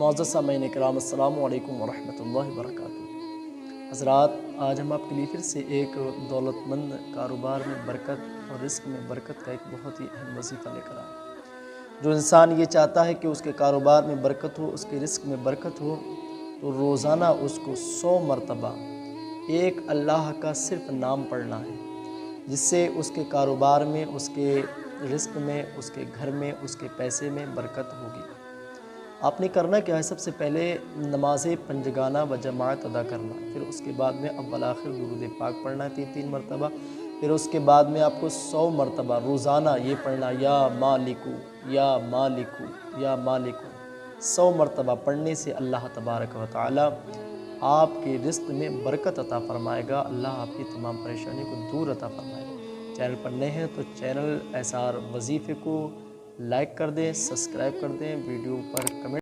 معزز سامعین کرام، السلام علیکم ورحمۃ اللہ وبرکاتہ۔ حضرات، آج ہم آپ کے لیے پھر سے ایک دولت مند کاروبار میں برکت اور رزق میں برکت کا ایک بہت ہی اہم وظیفہ لے کر آئے۔ جو انسان یہ چاہتا ہے کہ اس کے کاروبار میں برکت ہو، اس کے رزق میں برکت ہو، تو روزانہ اس کو 100 مرتبہ ایک اللہ کا صرف نام پڑھنا ہے، جس سے اس کے کاروبار میں، اس کے رزق میں، اس کے گھر میں، اس کے پیسے میں برکت ہوگی۔ آپ نے کرنا کیا ہے؟ سب سے پہلے نماز پنجگانہ و جماعت ادا کرنا، پھر اس کے بعد میں اول آخر درود پاک پڑھنا ہے 3 مرتبہ، پھر اس کے بعد میں آپ کو 100 مرتبہ روزانہ یہ پڑھنا، یا مالکو یا مالکو یا مالکو۔ 100 مرتبہ پڑھنے سے اللہ تبارک و تعالی آپ کے رزق میں برکت عطا فرمائے گا، اللہ آپ کی تمام پریشانی کو دور عطا فرمائے گا۔ چینل پر نئے ہیں تو چینل ایسار وظیفے کو لائک کر دیں، سبسکرائب کر دیں، ویڈیو پر کمنٹ